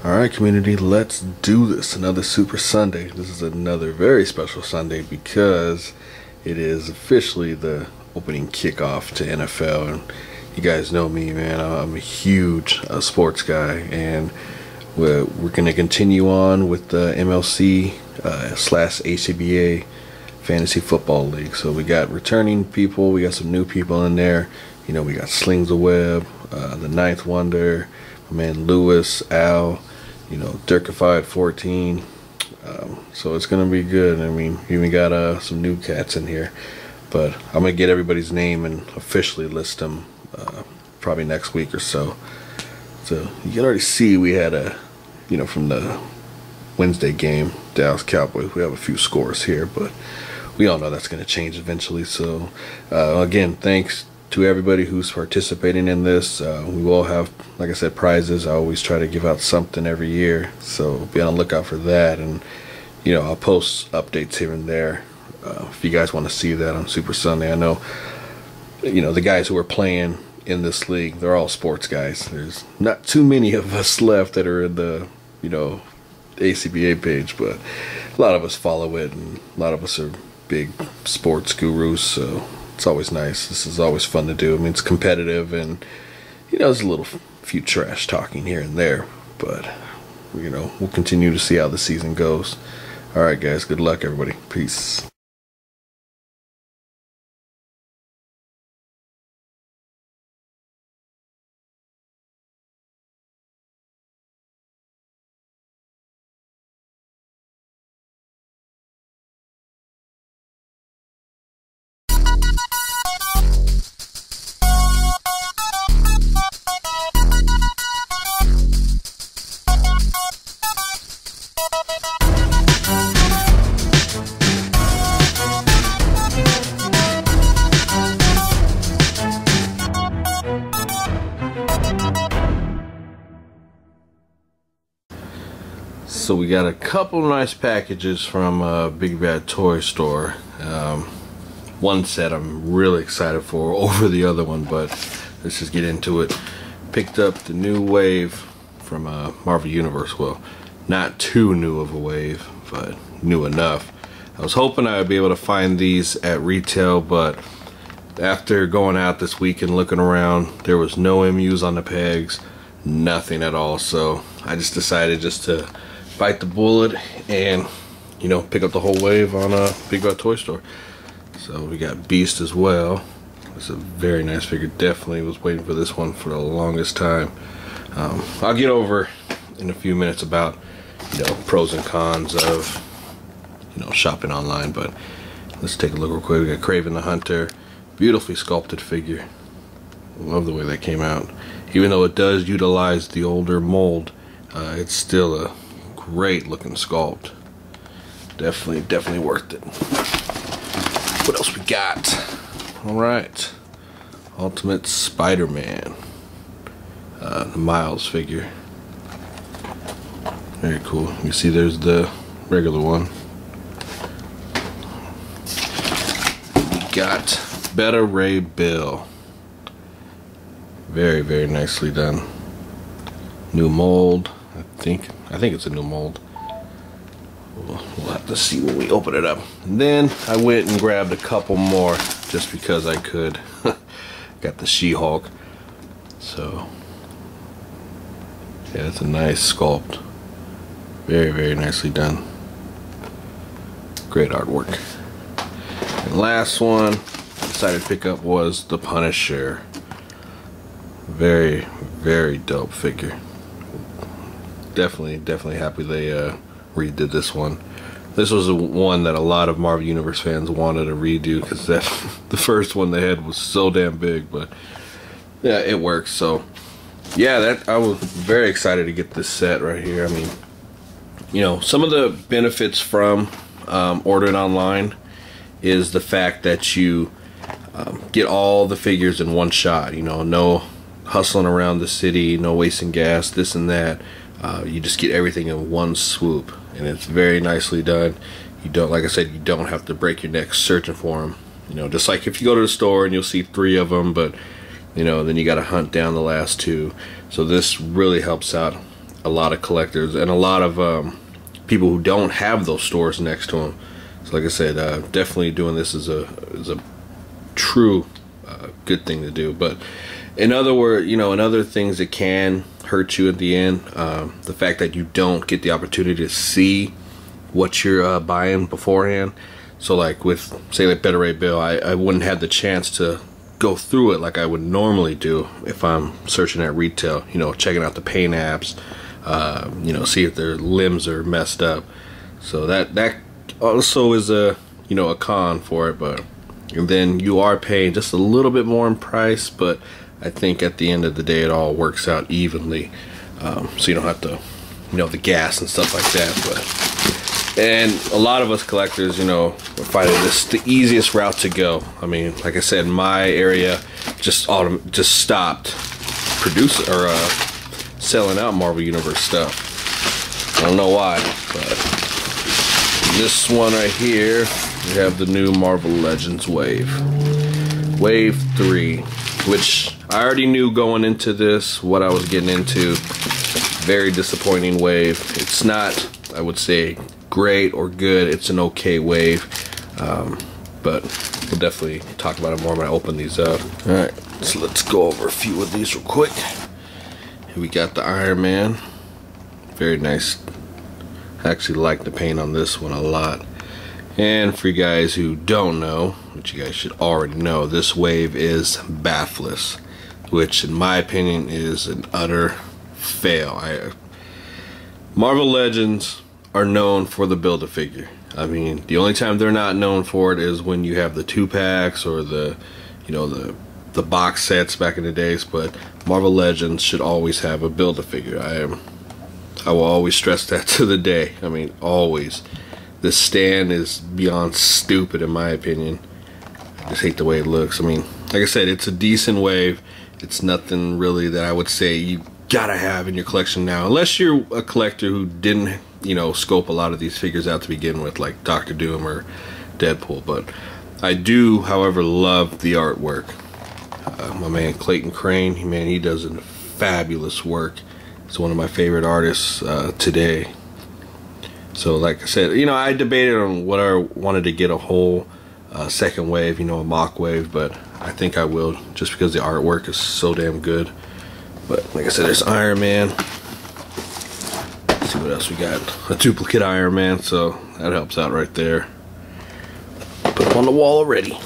Alright, community, let's do this. Another Super Sunday. This is another very special Sunday because it is officially the opening kickoff to NFL. And you guys know me, man. I'm a huge sports guy, and we're going to continue on with the MLC slash ACBA Fantasy Football League. So we got returning people, we got some new people in there. You know, we got Slings the Web, the Ninth Wonder, my man Lewis, Al, you know, Dirkified 14. So it's gonna be good. I mean, we even got some new cats in here, but I'm gonna get everybody's name and officially list them probably next week or so. So you can already see we had you know, from the Wednesday game, Dallas Cowboys, we have a few scores here, but we all know that's gonna change eventually. So again, thanks to everybody who's participating in this. We will have, like I said, prizes. I always try to give out something every year, so be on the lookout for that. And you know, I'll post updates here and there if you guys want to see that on Super Sunday. I know, you know, the guys who are playing in this league, they're all sports guys. There's not too many of us left that are in the, you know, ACBA page, but a lot of us follow it, and a lot of us are big sports gurus, so it's always nice. This is always fun to do. I mean, it's competitive, and you know, there's a little few trash talking here and there, but you know, we'll continue to see how the season goes. All right, guys, good luck, everybody. Peace. So we got a couple nice packages from Big Bad Toy Store. One set I'm really excited for over the other one, but let's just get into it. Picked up the new wave from Marvel Universe. Well, not too new of a wave, but new enough. I was hoping I would be able to find these at retail, but after going out this week and looking around, there was no MUs on the pegs, nothing at all. So I just decided just to bite the bullet and, you know, pick up the whole wave on Big Bad Toy Store. So we got Beast as well. It's a very nice figure. Definitely was waiting for this one for the longest time. I'll get over in a few minutes about, you know, pros and cons of, you know, shopping online, but let's take a look real quick. We got Kraven the Hunter, beautifully sculpted figure. Love the way that came out. Even though it does utilize the older mold, it's still a great looking sculpt. Definitely worth it. What else we got? Alright, Ultimate Spider-Man, the Miles figure. Very cool. You see there's the regular one. We got Beta Ray Bill. Very nicely done. New mold. I think it's a new mold. We'll have to see when we open it up. And then I went and grabbed a couple more just because I could. Got the She-Hulk. So yeah, it's a nice sculpt. Very nicely done. Great artwork. And last one I decided to pick up was the Punisher. Very dope figure. Definitely happy they redid this one. This was one that a lot of Marvel Universe fans wanted to redo because the first one they had was so damn big, but yeah, it works. So yeah, I was very excited to get this set right here. I mean, you know, some of the benefits from ordering online is the fact that you get all the figures in one shot. You know, no hustling around the city, no wasting gas, this and that. You just get everything in one swoop, and it's very nicely done. You don't, like I said, you don't have to break your neck searching for them. You know, just like if you go to the store and you'll see 3 of them, but you know, then you got to hunt down the last 2. So this really helps out a lot of collectors and a lot of people who don't have those stores next to them. So like I said, definitely doing this is a true good thing to do. But in other words, you know, in other things that can hurt you at the end, the fact that you don't get the opportunity to see what you're buying beforehand. So like with, say, like Better Rate Bill, I wouldn't have the chance to go through it like I would normally do if I'm searching at retail, you know, checking out the paint apps, you know, see if their limbs are messed up. So that also is a, you know, a con for it. But and then you are paying just a little bit more in price, but I think at the end of the day it all works out evenly, so you don't have to, you know, the gas and stuff like that. But and a lot of us collectors, you know, we're finding this the easiest route to go. I mean, like I said, my area just stopped producing or selling out Marvel Universe stuff. I don't know why, but this one right here, we have the new Marvel Legends Wave 3, which I already knew going into this what I was getting into. Very disappointing wave. It's not, I would say, great or good. It's an okay wave, but we'll definitely talk about it more when I open these up. Alright, so let's go over a few of these real quick. Here we got the Iron Man. Very nice. I actually like the paint on this one a lot. And for you guys who don't know, which you guys should already know, this wave is bathless, which in my opinion is an utter fail. Marvel Legends are known for the Build-A-Figure. I mean, the only time they're not known for it is when you have the 2-packs or the, you know, the box sets back in the days. But Marvel Legends should always have a Build-A-Figure. I will always stress that to the day. I mean, always. This stand is beyond stupid in my opinion. I just hate the way it looks. I mean, like I said, it's a decent wave. It's nothing really that I would say you gotta have in your collection now, unless you're a collector who didn't, you know, scope a lot of these figures out to begin with, like Doctor Doom or Deadpool. But I do, however, love the artwork. My man Clayton Crane, he does a fabulous work. He's one of my favorite artists today. So like I said, you know, I debated on whether I wanted to get a whole second wave, you know, a mock wave, but I think I will, just because the artwork is so damn good. But like I said, there's Iron Man. Let's see what else we got. A duplicate Iron Man, so that helps out right there. Put him on the wall already.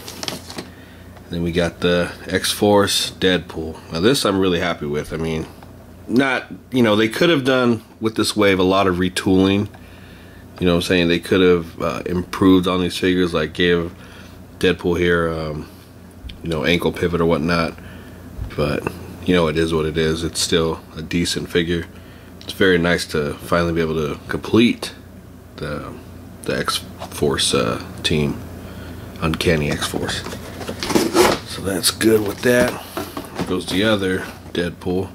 Then we got the X-Force Deadpool. Now this I'm really happy with. I mean, not, you know, they could have done with this wave a lot of retooling. You know what I'm saying? They could have improved on these figures, like give Deadpool here, you know, ankle pivot or whatnot. But, you know, it is what it is. It's still a decent figure. It's very nice to finally be able to complete the X-Force team. Uncanny X-Force. So that's good with that. There goes the other Deadpool.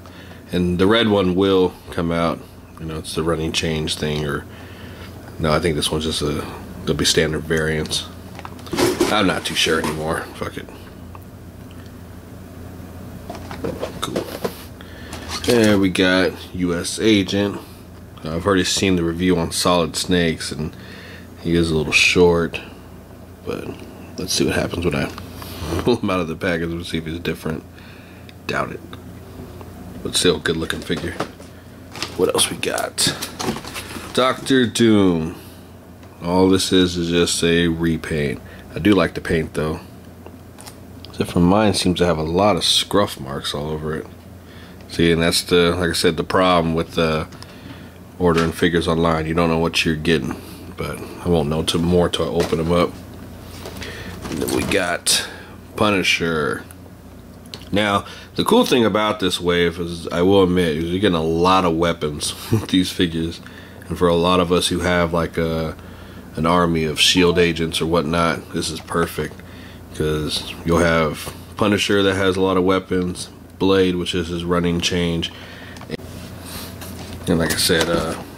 And the red one will come out. You know, it's the running change thing, or no, I think this one's just they'll be standard variants. I'm not too sure anymore. Fuck it. Cool. There we got US Agent. I've already seen the review on Solid Snakes, and he is a little short, but let's see what happens when I pull him out of the package and see if he's different. Doubt it. But still, good looking figure. What else we got? Doctor Doom. All this is just a repaint. I do like the paint though. Except for mine seems to have a lot of scruff marks all over it. See, and that's the, like I said, the problem with ordering figures online. You don't know what you're getting. But I won't know more till I open them up. And then we got Punisher. Now, the cool thing about this wave is, I will admit, is you're getting a lot of weapons with these figures. And for a lot of us who have like an army of shield agents or whatnot, this is perfect. Because you'll have Punisher that has a lot of weapons, Blade, which is his running change, and like I said,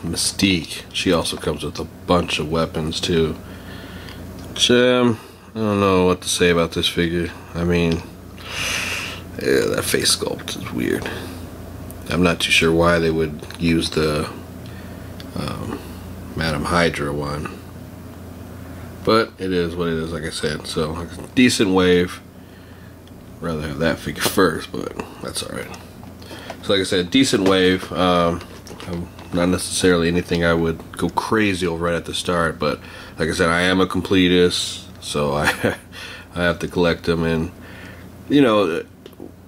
Mystique, she also comes with a bunch of weapons too. Which, I don't know what to say about this figure. I mean, yeah, that face sculpt is weird. I'm not too sure why they would use the Madam Hydra one, but it is what it is, like I said. So decent wave. Rather have that figure first, but that's alright. So like I said, decent wave. Not necessarily anything I would go crazy over right at the start, but like I said, I am a completist, so I have to collect them. And you know,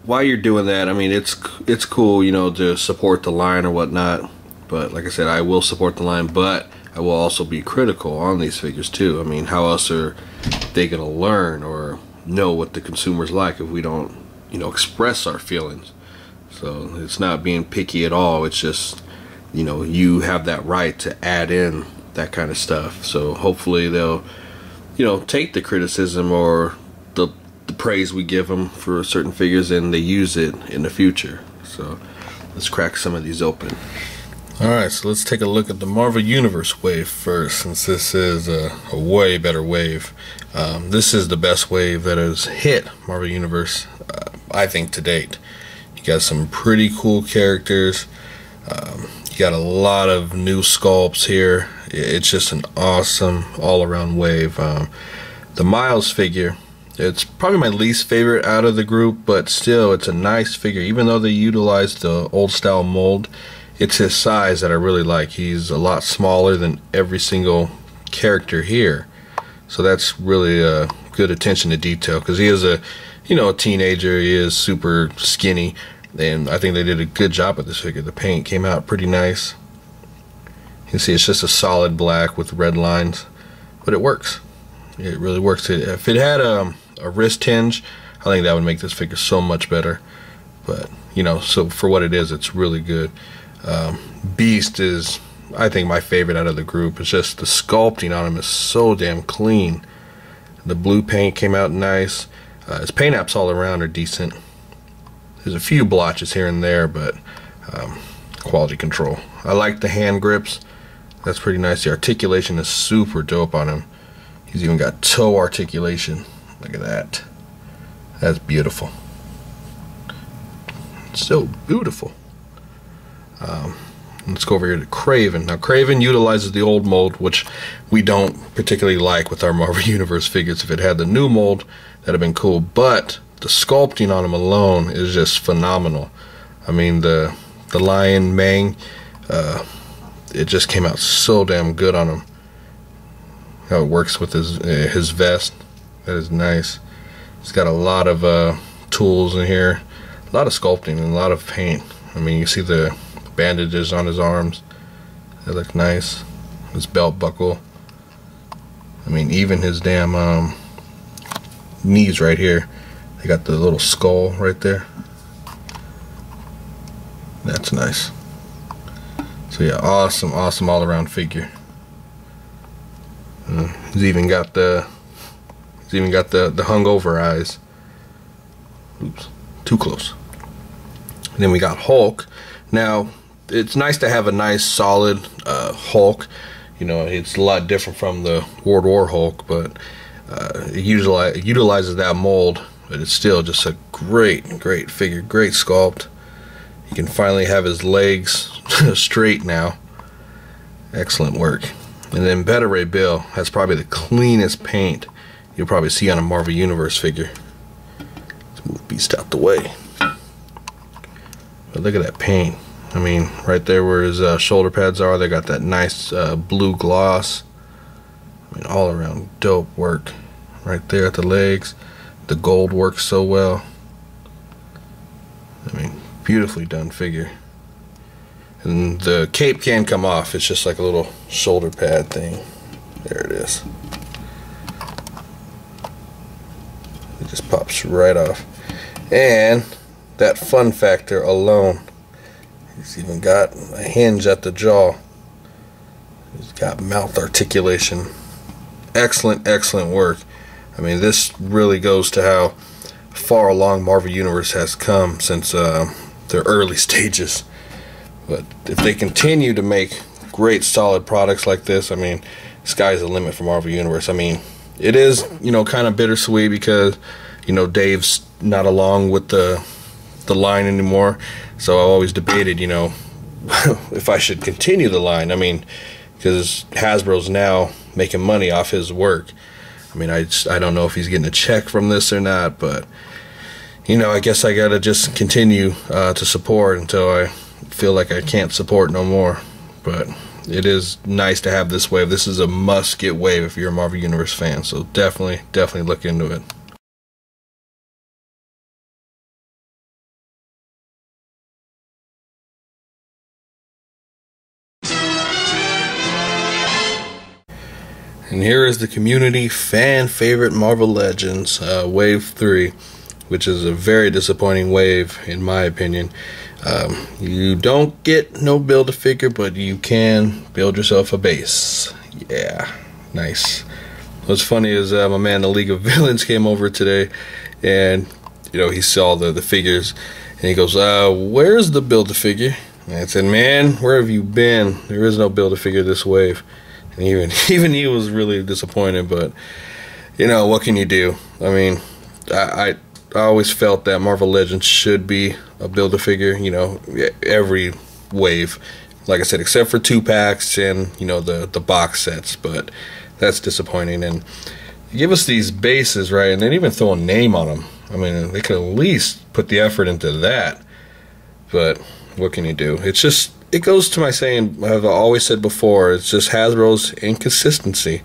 while you're doing that, I mean, it's cool, you know, to support the line or whatnot. But like I said, I will support the line, but I will also be critical on these figures too. I mean, how else are they gonna learn or know what the consumer's like if we don't, you know, express our feelings? So it's not being picky at all. It's just, you know, you have that right to add in that kind of stuff. So hopefully they'll, you know, take the criticism or the praise we give them for certain figures and they use it in the future. So let's crack some of these open. Alright, so let's take a look at the Marvel Universe wave first, since this is a way better wave. This is the best wave that has hit Marvel Universe, I think, to date. You got some pretty cool characters. You got a lot of new sculpts here. It's just an awesome all-around wave. The Miles figure, it's probably my least favorite out of the group, but still, it's a nice figure. Even though they utilized the old-style mold, it's his size that I really like. He's a lot smaller than every single character here, so that's really a good attention to detail, because he is a, you know, a teenager. He is super skinny, and I think they did a good job with this figure. The paint came out pretty nice. You can see it's just a solid black with red lines, but it works. It really works. If it had a wrist hinge, I think that would make this figure so much better. But you know, so for what it is, it's really good. Beast is, I think, my favorite out of the group. It's just the sculpting on him is so damn clean. The blue paint came out nice. His paint apps all around are decent. There's a few blotches here and there, but quality control. I like the hand grips. That's pretty nice. The articulation is super dope on him. He's even got toe articulation. Look at that. That's beautiful. It's so beautiful. Let's go over here to Kraven. Now, Kraven utilizes the old mold, which we don't particularly like with our Marvel Universe figures. If it had the new mold, that'd have been cool. But the sculpting on him alone is just phenomenal. I mean, the Lion Mane, it just came out so damn good on him. How it works with his vest, that is nice. He's got a lot of tools in here, a lot of sculpting and a lot of paint. I mean, you see the bandages on his arms, they look nice. His belt buckle, I mean, even his damn knees right here, they got the little skull right there. That's nice. So yeah, awesome all around figure. He's even got the hungover eyes. Oops, too close. And then we got Hulk. Now, it's nice to have a nice solid Hulk. You know, it's a lot different from the World War Hulk, but it utilizes that mold. But it's still just a great figure, great sculpt. You can finally have his legs straight now. Excellent work. And then Beta Ray Bill has probably the cleanest paint you'll probably see on a Marvel Universe figure. Let's move Beast out the way. But look at that paint. I mean, right there where his shoulder pads are, they got that nice blue gloss. I mean, all around dope work. Right there at the legs, the gold works so well. I mean, beautifully done figure. And the cape can come off. It's just like a little shoulder pad thing. There it is. It just pops right off. And that fun factor alone, he's even got a hinge at the jaw. He's got mouth articulation. Excellent work. I mean, this really goes to how far along Marvel Universe has come since their early stages. But if they continue to make great solid products like this, I mean, sky's the limit for Marvel Universe. I mean, it is, you know, kind of bittersweet because, you know, Dave's not along with the the line anymore. So I always debated, you know, if I should continue the line. I mean, because Hasbro's now making money off his work. I mean, I don't know if he's getting a check from this or not, but you know, I guess I gotta just continue to support until I feel like I can't support no more. But it is nice to have this wave. This is a must-get wave if you're a Marvel Universe fan. So definitely look into it. And here is the community fan favorite Marvel Legends Wave 3, which is a very disappointing wave in my opinion. You don't get no Build-A-Figure, but you can build yourself a base. Yeah, nice. What's funny is my man the League of Villains came over today, and you know, he saw the figures, and he goes, where's the Build-A-Figure? And I said, man, where have you been? There is no Build-A-Figure this wave. And even he was really disappointed, but you know, what can you do? I mean, I always felt that Marvel Legends should be a Build-A-Figure, you know, every wave. Like I said, except for 2-packs and, you know, the box sets, but that's disappointing. And give us these bases, right, and then even throw a name on them. I mean, they could at least put the effort into that. But what can you do? It's just, it goes to my saying, I've always said before, it's just Hasbro's inconsistency.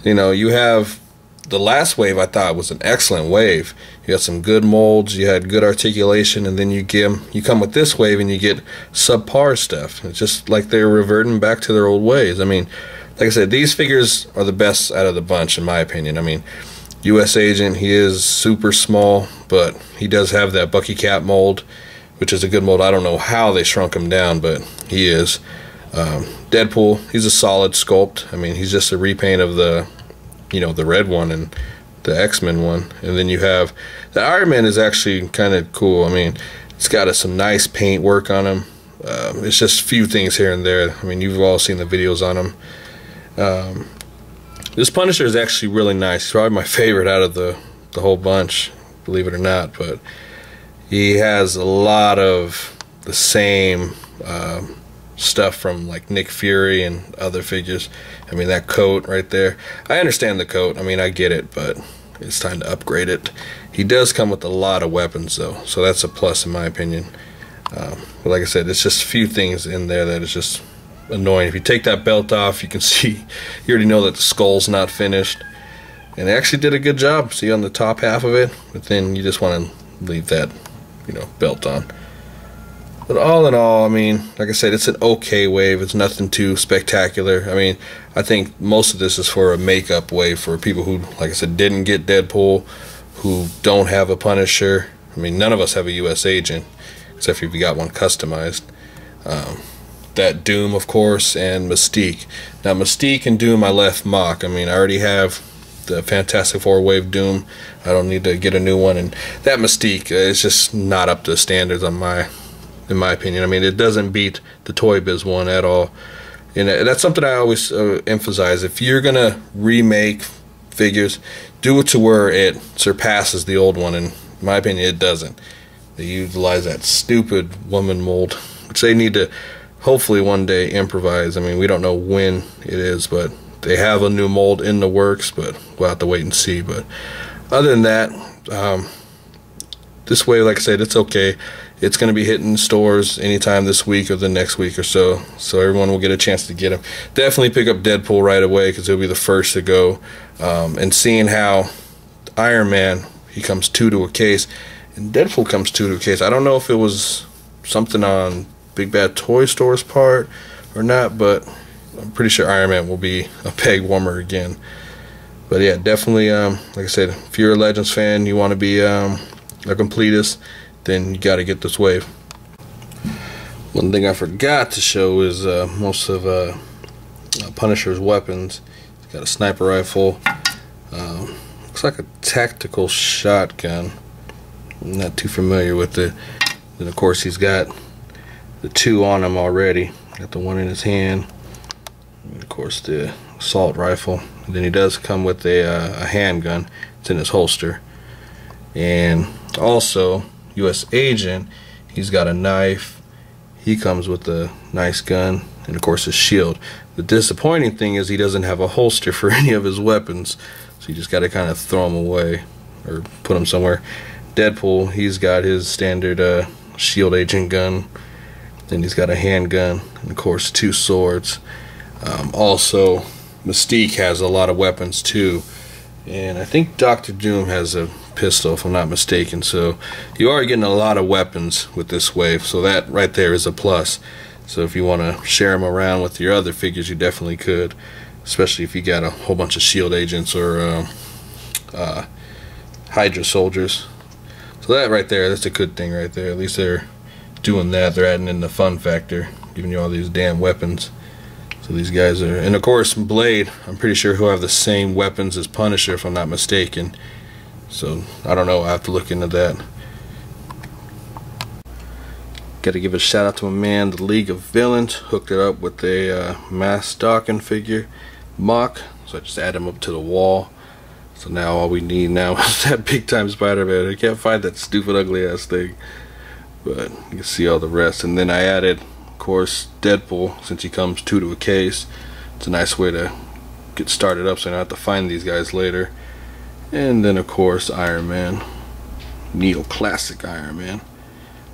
You know, you have the last wave, I thought was an excellent wave. You had some good molds, you had good articulation, and then you come with this wave and you get subpar stuff. It's just like they're reverting back to their old ways. I mean, like I said, these figures are the best out of the bunch in my opinion. I mean, US Agent, he is super small, but he does have that Bucky Cap mold, which is a good mold. I don't know how they shrunk him down, but he is. Deadpool, he's a solid sculpt. I mean, he's just a repaint of the, you know, the red one and the X-Men one. And then you have the Iron Man is actually kind of cool. I mean, it's got some nice paint work on him. It's just a few things here and there. I mean, you've all seen the videos on him. This Punisher is actually really nice. He's probably my favorite out of the whole bunch, believe it or not. But he has a lot of the same stuff from like Nick Fury and other figures. I mean, that coat right there, I understand the coat, I mean, I get it, but it's time to upgrade it. He does come with a lot of weapons though, so that's a plus in my opinion. But like I said, it's just a few things in there that is just annoying. If you take that belt off, you can see, you already know that the skull's not finished, and they actually did a good job, see, on the top half of it, but then you just want to leave that, you know, belt on. But all in all, I mean, like I said, it's an okay wave. It's nothing too spectacular. I mean, I think most of this is for a makeup wave for people who, like I said, didn't get Deadpool, who don't have a Punisher. I mean, none of us have a US Agent, except if you got one customized. That Doom, of course, and Mystique. Now, Mystique and Doom I left mock. I mean, I already have the Fantastic Four wave Doom. I don't need to get a new one. And that Mystique is just not up to standards on in my opinion. I mean, it doesn't beat the Toy Biz one at all. And that's something I always emphasize. If you're going to remake figures, do it to where it surpasses the old one. And in my opinion, it doesn't. They utilize that stupid woman mold, which they need to hopefully one day improvise. I mean, we don't know when it is, but they have a new mold in the works, but we'll have to wait and see. But other than that, this way, like I said, it's okay. It's going to be hitting stores anytime this week or the next week or so, so everyone will get a chance to get them. Definitely pick up Deadpool right away because he'll be the first to go. And seeing how Iron Man, he comes 2 to a case, and Deadpool comes 2 to a case. I don't know if it was something on Big Bad Toy Store's part or not, but I'm pretty sure Iron Man will be a peg warmer again. But yeah, definitely, like I said, if you're a Legends fan, you want to be a completist, then you got to get this wave. One thing I forgot to show is most of Punisher's weapons. He's got a sniper rifle. Looks like a tactical shotgun. I'm not too familiar with it. Then of course he's got the 2 on him already. Got the 1 in his hand. And of course the assault rifle. And then he does come with a handgun. It's in his holster. And also U.S. agent, he's got a knife. He comes with a nice gun and of course his shield. The disappointing thing is he doesn't have a holster for any of his weapons, so you just got to kind of throw them away or put them somewhere. Deadpool, he's got his standard shield agent gun. Then he's got a handgun and of course 2 swords. Also, Mystique has a lot of weapons too, and I think Dr. Doom has a pistol if I'm not mistaken. So you are getting a lot of weapons with this wave, so that right there is a plus. So if you want to share them around with your other figures, you definitely could, especially if you got a whole bunch of shield agents or Hydra soldiers. So that right there, that's a good thing right there. At least they're doing that. They're adding in the fun factor, giving you all these damn weapons. So these guys are, and of course Blade, I'm pretty sure he'll have the same weapons as Punisher if I'm not mistaken. So I don't know, I have to look into that. Got to give a shout out to my man, the League of Villains. Hooked it up with a Mass Dawkins figure, Mock. So I just add him up to the wall. So now all we need now is that big time Spider-Man. I can't find that stupid ugly ass thing, but you can see all the rest. And then I added, of course, Deadpool, since he comes 2 to a case. It's a nice way to get started up so I don't have to find these guys later. And then of course Iron Man, neoclassic Iron Man.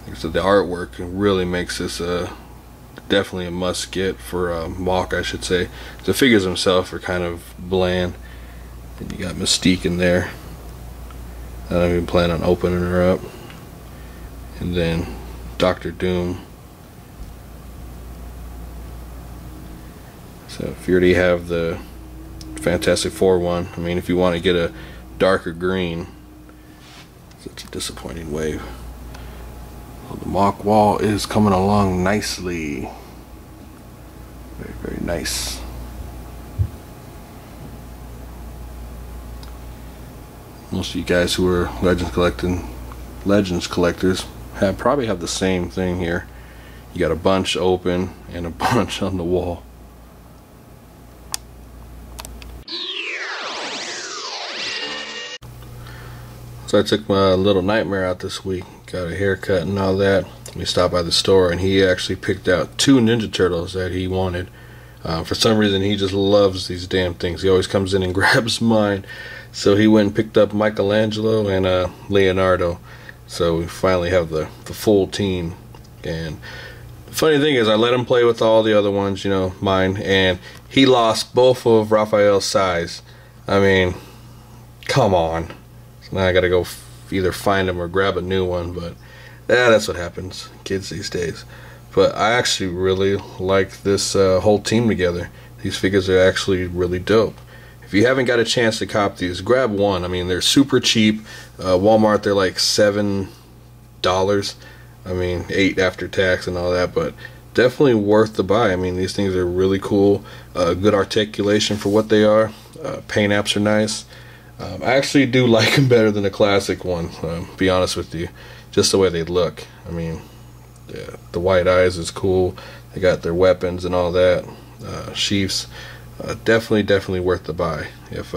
Like I said, the artwork really makes this definitely a must get for Mock, I should say. The figures themselves are kind of bland. And you got Mystique in there. I don't even plan on opening her up. And then Dr. Doom. So if you already have the Fantastic Four one, I mean, if you want to get a darker green, such a disappointing wave. Well, the Mock wall is coming along nicely. Very, very nice. Most of you guys who are Legends collectors probably have the same thing here. You got a bunch open and a bunch on the wall. So I took my little nightmare out this week, got a haircut and all that. We stopped by the store and he actually picked out 2 Ninja Turtles that he wanted. For some reason he just loves these damn things. He always comes in and grabs mine. So he went and picked up Michelangelo and Leonardo. So we finally have the full team. And the funny thing is I let him play with all the other ones, you know, mine, and he lost both of Raphael's size. I mean, come on. Now I gotta go either find them or grab a new one, but yeah, that's what happens, kids these days. But I actually really like this whole team together. These figures are actually really dope. If you haven't got a chance to cop these, grab one. I mean, they're super cheap. Walmart, they're like $7. I mean, 8 after tax and all that, but definitely worth the buy. I mean, these things are really cool. Good articulation for what they are. Paint apps are nice. I actually do like them better than the classic one, be honest with you. Just the way they look. I mean, yeah, the white eyes is cool. They got their weapons and all that. Sheaths. Definitely worth the buy. If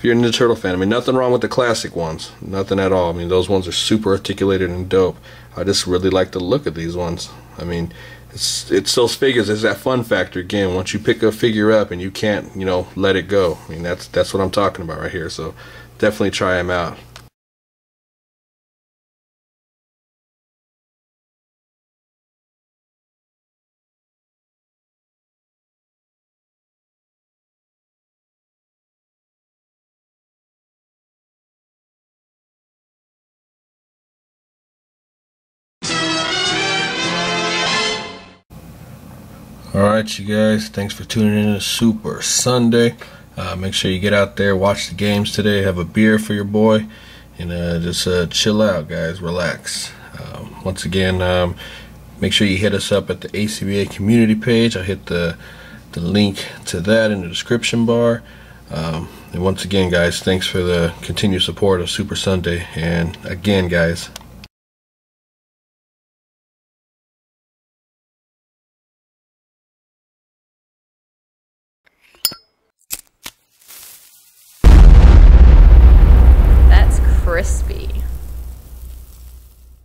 you're a Ninja Turtle fan, I mean, nothing wrong with the classic ones. Nothing at all. I mean, those ones are super articulated and dope. I just really like the look of these ones. I mean, it's those figures. There's that fun factor again. Once you pick a figure up and you can't, you know, let it go. I mean, that's what I'm talking about right here. So definitely try them out. Alright, you guys, thanks for tuning in to Super Sunday. Make sure you get out there, watch the games today, have a beer for your boy, and just chill out, guys, relax. Once again, make sure you hit us up at the ACBA community page. I'll hit the link to that in the description bar. And once again, guys, thanks for the continued support of Super Sunday. And again, guys,